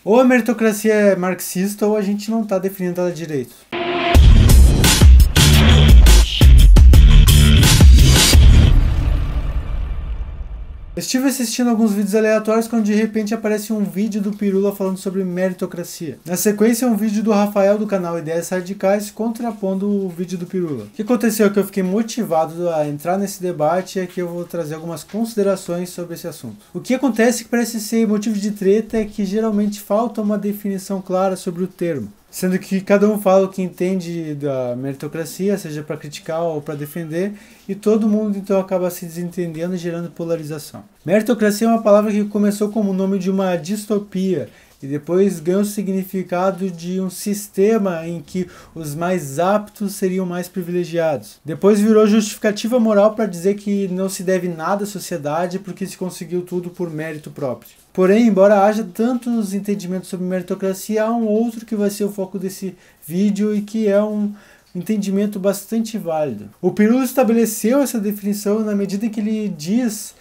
Ou a meritocracia é marxista ou a gente não está definindo ela direito. Eu estive assistindo alguns vídeos aleatórios quando de repente aparece um vídeo do Pirula falando sobre meritocracia. Na sequência, um vídeo do Rafael do canal Ideias Radicais contrapondo o vídeo do Pirula. O que aconteceu é que eu fiquei motivado a entrar nesse debate e aqui eu vou trazer algumas considerações sobre esse assunto. O que acontece que parece ser motivo de treta é que geralmente falta uma definição clara sobre o termo. Sendo que cada um fala o que entende da meritocracia, seja para criticar ou para defender, e todo mundo então acaba se desentendendo e gerando polarização. Meritocracia é uma palavra que começou como o nome de uma distopia, e depois ganhou o significado de um sistema em que os mais aptos seriam mais privilegiados. Depois virou justificativa moral para dizer que não se deve nada à sociedade porque se conseguiu tudo por mérito próprio. Porém, embora haja tantos entendimentos sobre meritocracia, há um outro que vai ser o foco desse vídeo e que é um entendimento bastante válido. O Pirula estabeleceu essa definição na medida em que ele diz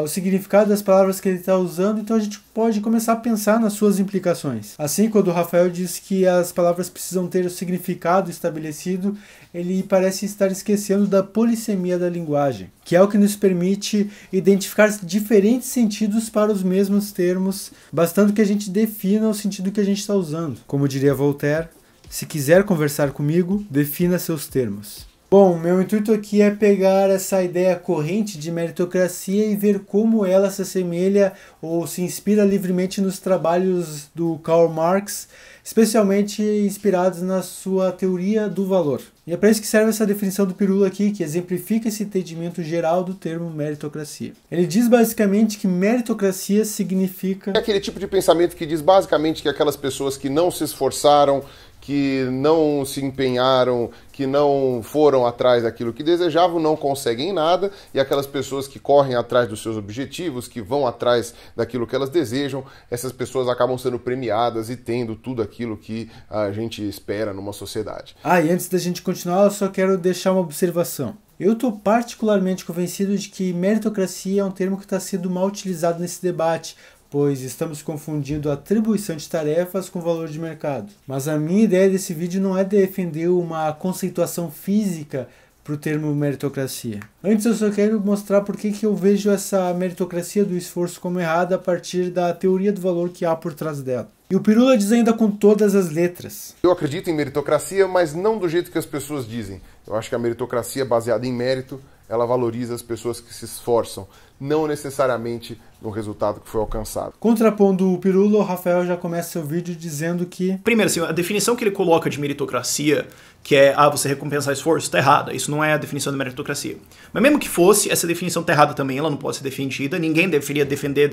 o significado das palavras que ele está usando, então a gente pode começar a pensar nas suas implicações. Assim, quando o Rafael diz que as palavras precisam ter o significado estabelecido, ele parece estar esquecendo da polissemia da linguagem, que é o que nos permite identificar diferentes sentidos para os mesmos termos, bastando que a gente defina o sentido que a gente está usando. Como diria Voltaire, se quiser conversar comigo, defina seus termos. Bom, meu intuito aqui é pegar essa ideia corrente de meritocracia e ver como ela se assemelha ou se inspira livremente nos trabalhos do Karl Marx, especialmente inspirados na sua teoria do valor. E é para isso que serve essa definição do Pirula aqui, que exemplifica esse entendimento geral do termo meritocracia. Ele diz basicamente que meritocracia significa... É aquele tipo de pensamento que diz basicamente que aquelas pessoas que não se esforçaram, que não se empenharam, que não foram atrás daquilo que desejavam, não conseguem nada, e aquelas pessoas que correm atrás dos seus objetivos, que vão atrás daquilo que elas desejam, essas pessoas acabam sendo premiadas e tendo tudo aquilo que a gente espera numa sociedade. E antes da gente continuar, eu só quero deixar uma observação. Eu estou particularmente convencido de que meritocracia é um termo que está sendo mal utilizado nesse debate, pois estamos confundindo a atribuição de tarefas com valor de mercado. Mas a minha ideia desse vídeo não é defender uma conceituação física para o termo meritocracia. Antes eu só quero mostrar por que eu vejo essa meritocracia do esforço como errada a partir da teoria do valor que há por trás dela. E o Pirula diz ainda com todas as letras. Eu acredito em meritocracia, mas não do jeito que as pessoas dizem. Eu acho que a meritocracia baseada em mérito, ela valoriza as pessoas que se esforçam, não necessariamente no resultado que foi alcançado. Contrapondo o Pirula, o Rafael já começa seu vídeo dizendo que... Primeiro, assim, a definição que ele coloca de meritocracia, que é, você recompensar esforço, está errada. Isso não é a definição de meritocracia. Mas mesmo que fosse, essa definição está errada também, ela não pode ser defendida, ninguém deveria defender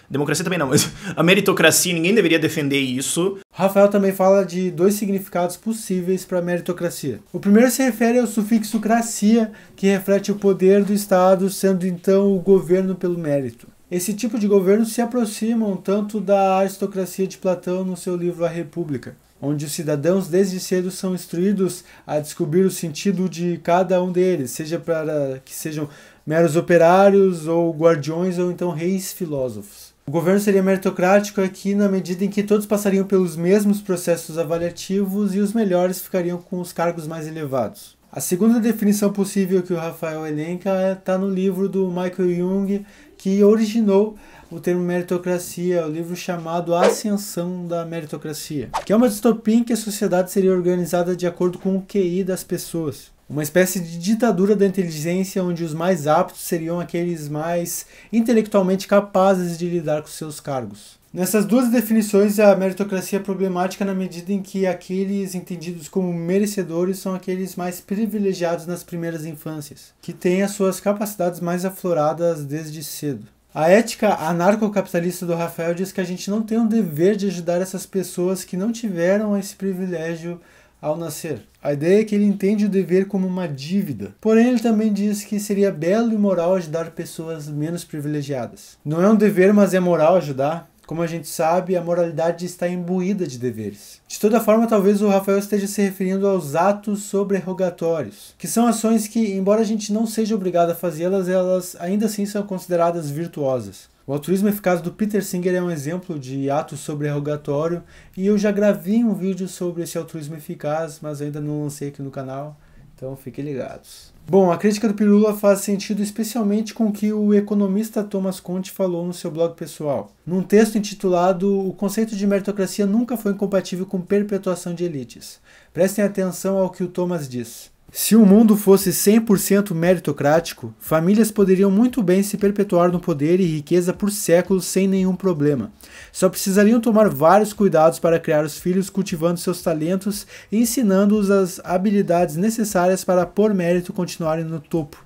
democracia também não, mas a meritocracia, ninguém deveria defender isso. Rafael também fala de dois significados possíveis para a meritocracia. O primeiro se refere ao sufixo cracia, que reflete o poder do Estado, sendo então o governo pelo mérito. Esse tipo de governo se aproxima um tanto da aristocracia de Platão no seu livro A República, onde os cidadãos desde cedo são instruídos a descobrir o sentido de cada um deles, seja para que sejam meros operários ou guardiões ou então reis filósofos. O governo seria meritocrático aqui na medida em que todos passariam pelos mesmos processos avaliativos e os melhores ficariam com os cargos mais elevados. A segunda definição possível que o Rafael elenca está no livro do Michael Jung, que originou o termo meritocracia, o livro chamado A Ascensão da Meritocracia, que é uma distopia em que a sociedade seria organizada de acordo com o QI das pessoas. Uma espécie de ditadura da inteligência onde os mais aptos seriam aqueles mais intelectualmente capazes de lidar com seus cargos. Nessas duas definições, a meritocracia é problemática na medida em que aqueles entendidos como merecedores são aqueles mais privilegiados nas primeiras infâncias, que têm as suas capacidades mais afloradas desde cedo. A ética anarcocapitalista do Rafael diz que a gente não tem o dever de ajudar essas pessoas que não tiveram esse privilégio ao nascer. A ideia é que ele entende o dever como uma dívida. Porém, ele também diz que seria belo e moral ajudar pessoas menos privilegiadas. Não é um dever, mas é moral ajudar. Como a gente sabe, a moralidade está imbuída de deveres. De toda forma, talvez o Rafael esteja se referindo aos atos sobrerogatórios, que são ações que, embora a gente não seja obrigado a fazê-las, elas ainda assim são consideradas virtuosas. O altruísmo eficaz do Peter Singer é um exemplo de ato sobre-rogatório e eu já gravei um vídeo sobre esse altruísmo eficaz, mas ainda não lancei aqui no canal, então fiquem ligados. Bom, a crítica do Pirula faz sentido especialmente com o que o economista Thomas Conte falou no seu blog pessoal. Num texto intitulado "O conceito de meritocracia nunca foi incompatível com perpetuação de elites". Prestem atenção ao que o Thomas diz. Se o mundo fosse 100% meritocrático, famílias poderiam muito bem se perpetuar no poder e riqueza por séculos sem nenhum problema. Só precisariam tomar vários cuidados para criar os filhos cultivando seus talentos e ensinando-os as habilidades necessárias para, por mérito, continuarem no topo.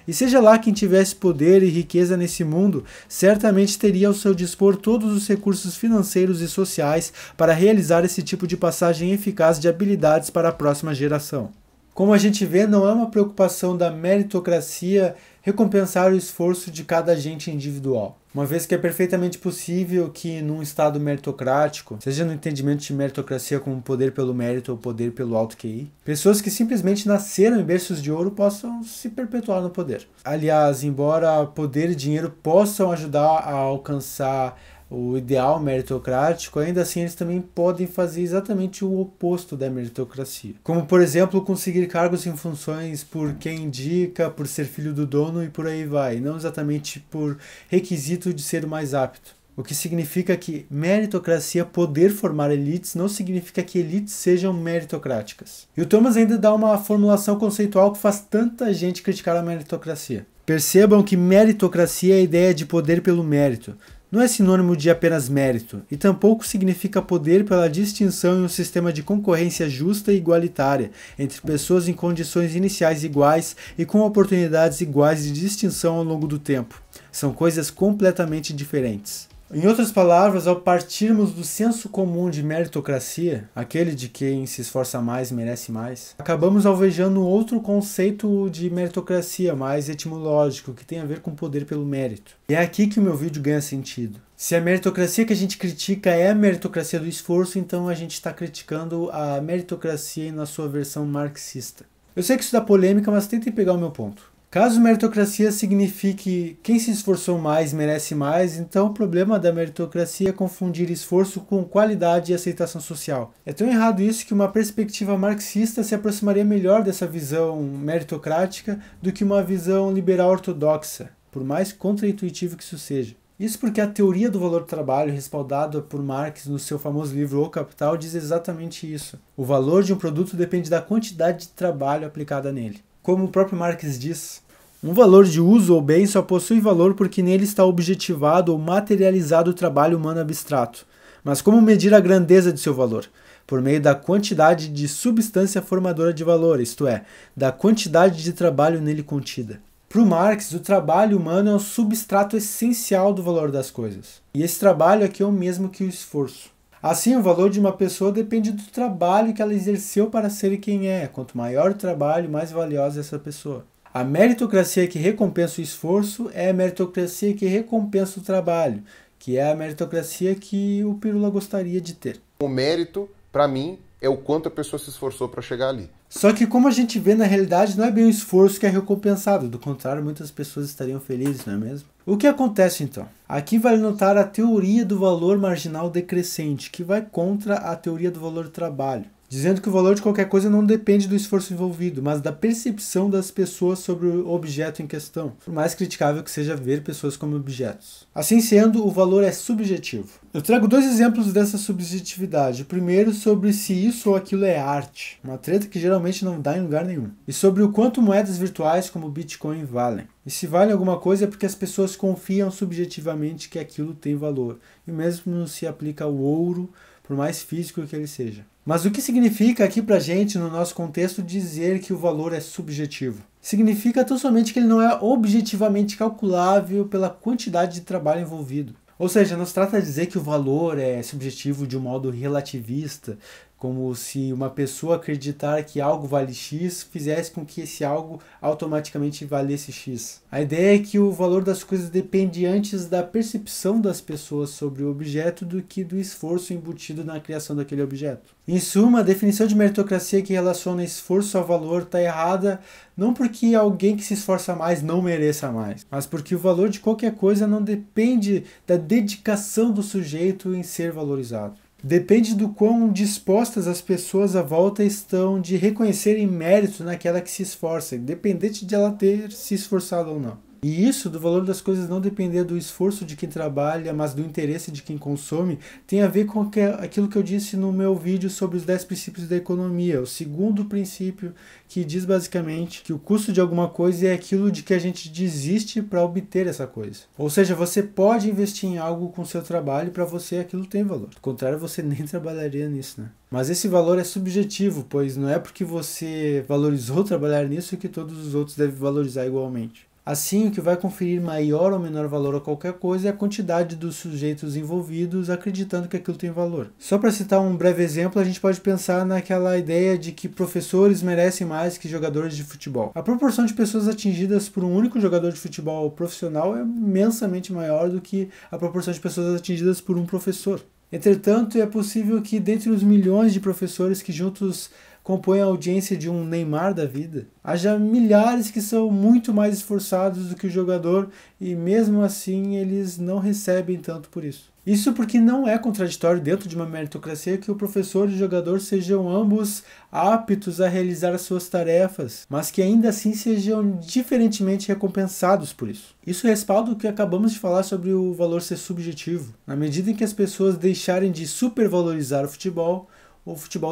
E seja lá quem tivesse poder e riqueza nesse mundo, certamente teria ao seu dispor todos os recursos financeiros e sociais para realizar esse tipo de passagem eficaz de habilidades para a próxima geração. Como a gente vê, não é uma preocupação da meritocracia recompensar o esforço de cada agente individual. Uma vez que é perfeitamente possível que num estado meritocrático, seja no entendimento de meritocracia como poder pelo mérito ou poder pelo alto QI, pessoas que simplesmente nasceram em berços de ouro possam se perpetuar no poder. Aliás, embora poder e dinheiro possam ajudar a alcançar o ideal meritocrático, ainda assim eles também podem fazer exatamente o oposto da meritocracia. Como, por exemplo, conseguir cargos em funções por quem indica, por ser filho do dono e por aí vai, não exatamente por requisito de ser o mais apto. O que significa que meritocracia, poder formar elites, não significa que elites sejam meritocráticas. E o Thomas ainda dá uma formulação conceitual que faz tanta gente criticar a meritocracia. Percebam que meritocracia é a ideia de poder pelo mérito. Não é sinônimo de apenas mérito, e tampouco significa poder pela distinção em um sistema de concorrência justa e igualitária, entre pessoas em condições iniciais iguais e com oportunidades iguais de distinção ao longo do tempo. São coisas completamente diferentes. Em outras palavras, ao partirmos do senso comum de meritocracia, aquele de quem se esforça mais merece mais, acabamos alvejando outro conceito de meritocracia mais etimológico, que tem a ver com poder pelo mérito. E é aqui que o meu vídeo ganha sentido. Se a meritocracia que a gente critica é a meritocracia do esforço, então a gente está criticando a meritocracia na sua versão marxista. Eu sei que isso dá polêmica, mas tentem pegar o meu ponto. Caso meritocracia signifique quem se esforçou mais merece mais, então o problema da meritocracia é confundir esforço com qualidade e aceitação social. É tão errado isso que uma perspectiva marxista se aproximaria melhor dessa visão meritocrática do que uma visão liberal ortodoxa, por mais contraintuitivo que isso seja. Isso porque a teoria do valor do trabalho, respaldada por Marx no seu famoso livro O Capital, diz exatamente isso. O valor de um produto depende da quantidade de trabalho aplicada nele. Como o próprio Marx diz, um valor de uso ou bem só possui valor porque nele está objetivado ou materializado o trabalho humano abstrato. Mas como medir a grandeza de seu valor? Por meio da quantidade de substância formadora de valor, isto é, da quantidade de trabalho nele contida. Para o Marx, o trabalho humano é o substrato essencial do valor das coisas. E esse trabalho aqui é o mesmo que o esforço. Assim, o valor de uma pessoa depende do trabalho que ela exerceu para ser quem é. Quanto maior o trabalho, mais valiosa é essa pessoa. A meritocracia que recompensa o esforço é a meritocracia que recompensa o trabalho, que é a meritocracia que o Pirula gostaria de ter. O mérito, para mim, é o quanto a pessoa se esforçou para chegar ali. Só que como a gente vê na realidade, não é bem o esforço que é recompensado. Do contrário, muitas pessoas estariam felizes, não é mesmo? O que acontece então? Aqui vale notar a teoria do valor marginal decrescente, que vai contra a teoria do valor do trabalho, dizendo que o valor de qualquer coisa não depende do esforço envolvido, mas da percepção das pessoas sobre o objeto em questão, por mais criticável que seja ver pessoas como objetos. Assim sendo, o valor é subjetivo. Eu trago dois exemplos dessa subjetividade. O primeiro sobre se isso ou aquilo é arte, uma treta que geralmente não dá em lugar nenhum. E sobre o quanto moedas virtuais como o Bitcoin valem. E se valem alguma coisa é porque as pessoas confiam subjetivamente que aquilo tem valor. E mesmo se aplica ao ouro, por mais físico que ele seja. Mas o que significa aqui pra gente, no nosso contexto, dizer que o valor é subjetivo? Significa tão somente que ele não é objetivamente calculável pela quantidade de trabalho envolvido. Ou seja, não se trata de dizer que o valor é subjetivo de um modo relativista, como se uma pessoa acreditar que algo vale X fizesse com que esse algo automaticamente valesse X. A ideia é que o valor das coisas depende antes da percepção das pessoas sobre o objeto do que do esforço embutido na criação daquele objeto. Em suma, a definição de meritocracia que relaciona esforço ao valor está errada não porque alguém que se esforça mais não mereça mais, mas porque o valor de qualquer coisa não depende da dedicação do sujeito em ser valorizado. Depende do quão dispostas as pessoas à volta estão de reconhecerem mérito naquela que se esforça, independente de ela ter se esforçado ou não. E isso, do valor das coisas não depender do esforço de quem trabalha, mas do interesse de quem consome, tem a ver com aquilo que eu disse no meu vídeo sobre os 10 princípios da economia. O segundo princípio, que diz basicamente que o custo de alguma coisa é aquilo de que a gente desiste para obter essa coisa. Ou seja, você pode investir em algo com seu trabalho e para você aquilo tem valor. Do contrário, você nem trabalharia nisso, né? Mas esse valor é subjetivo, pois não é porque você valorizou trabalhar nisso que todos os outros devem valorizar igualmente. Assim, o que vai conferir maior ou menor valor a qualquer coisa é a quantidade dos sujeitos envolvidos acreditando que aquilo tem valor. Só para citar um breve exemplo, a gente pode pensar naquela ideia de que professores merecem mais que jogadores de futebol. A proporção de pessoas atingidas por um único jogador de futebol profissional é imensamente maior do que a proporção de pessoas atingidas por um professor. Entretanto, é possível que dentre os milhões de professores que juntos compõem a audiência de um Neymar da vida, haja milhares que são muito mais esforçados do que o jogador e mesmo assim eles não recebem tanto por isso. Isso porque não é contraditório dentro de uma meritocracia que o professor e o jogador sejam ambos aptos a realizar as suas tarefas, mas que ainda assim sejam diferentemente recompensados por isso. Isso respalda o que acabamos de falar sobre o valor ser subjetivo. Na medida em que as pessoas deixarem de supervalorizar o futebol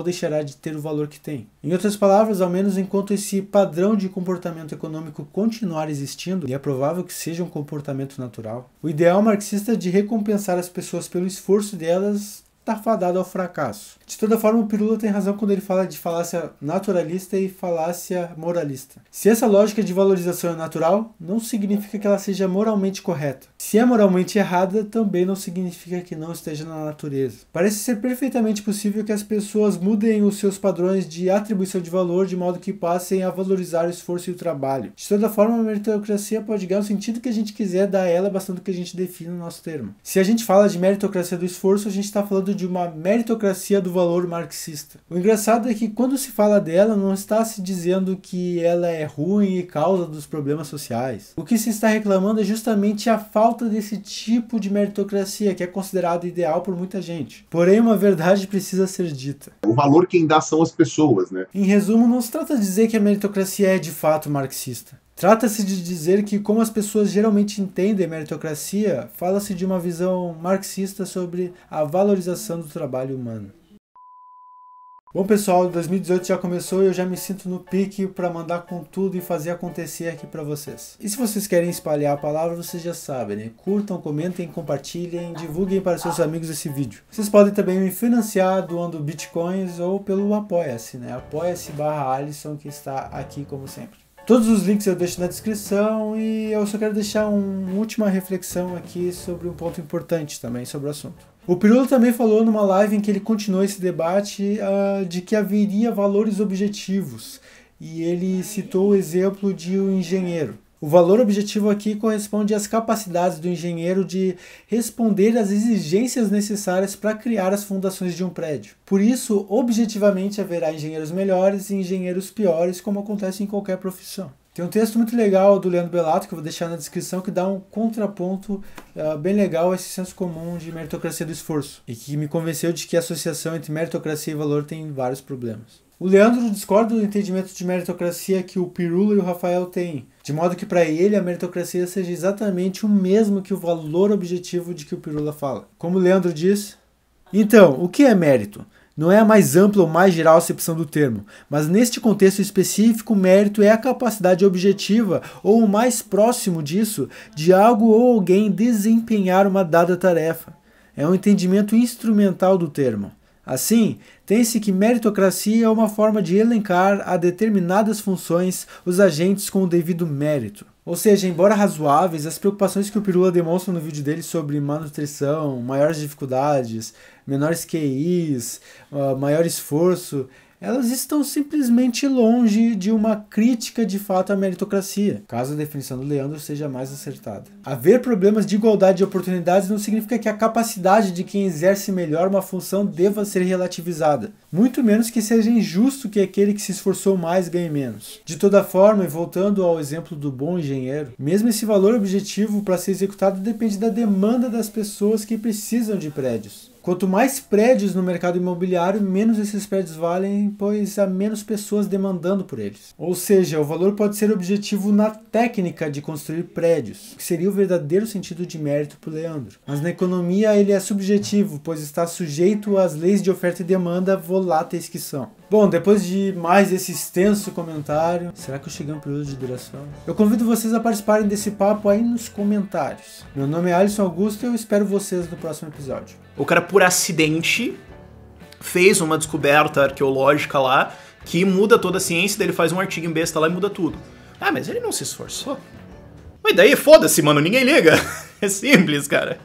deixará de ter o valor que tem. Em outras palavras, ao menos enquanto esse padrão de comportamento econômico continuar existindo, e é provável que seja um comportamento natural, o ideal marxista de recompensar as pessoas pelo esforço delas está fadado ao fracasso. De toda forma, o Pirula tem razão quando ele fala de falácia naturalista e falácia moralista. Se essa lógica de valorização é natural, não significa que ela seja moralmente correta. Se é moralmente errada, também não significa que não esteja na natureza. Parece ser perfeitamente possível que as pessoas mudem os seus padrões de atribuição de valor de modo que passem a valorizar o esforço e o trabalho. De toda forma, a meritocracia pode ganhar o sentido que a gente quiser dar a ela, bastando que a gente defina o nosso termo. Se a gente fala de meritocracia do esforço, a gente está falando de uma meritocracia do valor marxista. O engraçado é que quando se fala dela, não está se dizendo que ela é ruim e causa dos problemas sociais. O que se está reclamando é justamente a falta desse tipo de meritocracia, que é considerado ideal por muita gente. Porém, uma verdade precisa ser dita. O valor quem dá são as pessoas, né? Em resumo, não se trata de dizer que a meritocracia é de fato marxista. Trata-se de dizer que, como as pessoas geralmente entendem a meritocracia, fala-se de uma visão marxista sobre a valorização do trabalho humano. Bom, pessoal, 2018 já começou e eu já me sinto no pique para mandar com tudo e fazer acontecer aqui para vocês. E se vocês querem espalhar a palavra, vocês já sabem, né? Curtam, comentem, compartilhem, divulguem para seus amigos esse vídeo. Vocês podem também me financiar doando bitcoins ou pelo Apoia-se, né? Apoia-se/Alisson, que está aqui como sempre. Todos os links eu deixo na descrição e eu só quero deixar uma última reflexão aqui sobre um ponto importante também sobre o assunto. O Pirula também falou numa live em que ele continuou esse debate de que haveria valores objetivos e ele citou o exemplo de um engenheiro. O valor objetivo aqui corresponde às capacidades do engenheiro de responder às exigências necessárias para criar as fundações de um prédio. Por isso, objetivamente, haverá engenheiros melhores e engenheiros piores, como acontece em qualquer profissão. Tem um texto muito legal do Leandro Bellato, que eu vou deixar na descrição, que dá um contraponto bem legal a esse senso comum de meritocracia do esforço, e que me convenceu de que a associação entre meritocracia e valor tem vários problemas. O Leandro discorda do entendimento de meritocracia que o Pirula e o Rafael têm, de modo que para ele a meritocracia seja exatamente o mesmo que o valor objetivo de que o Pirula fala. Como o Leandro diz, então, o que é mérito? Não é a mais ampla ou mais geral acepção do termo, mas neste contexto específico, mérito é a capacidade objetiva, ou o mais próximo disso, de algo ou alguém desempenhar uma dada tarefa. É um entendimento instrumental do termo. Assim, tem-se que meritocracia é uma forma de elencar a determinadas funções os agentes com o devido mérito. Ou seja, embora razoáveis, as preocupações que o Pirula demonstra no vídeo dele sobre malnutrição, maiores dificuldades, menores QIs, maior esforço, elas estão simplesmente longe de uma crítica de fato à meritocracia, caso a definição do Leandro seja mais acertada. Haver problemas de igualdade de oportunidades não significa que a capacidade de quem exerce melhor uma função deva ser relativizada, muito menos que seja injusto que aquele que se esforçou mais ganhe menos. De toda forma, e voltando ao exemplo do bom engenheiro, mesmo esse valor objetivo para ser executado depende da demanda das pessoas que precisam de prédios. Quanto mais prédios no mercado imobiliário, menos esses prédios valem, pois há menos pessoas demandando por eles. Ou seja, o valor pode ser objetivo na técnica de construir prédios, que seria o verdadeiro sentido de mérito para o Leandro. Mas na economia ele é subjetivo, pois está sujeito às leis de oferta e demanda voláteis que são. Bom, depois de mais esse extenso comentário, será que eu cheguei a um período de duração? Eu convido vocês a participarem desse papo aí nos comentários. Meu nome é Alisson Augusto e eu espero vocês no próximo episódio. O cara, por acidente, fez uma descoberta arqueológica lá que muda toda a ciência, daí ele faz um artigo em besta lá e muda tudo. Ah, mas ele não se esforçou. Mas daí foda-se, mano, ninguém liga. É simples, cara.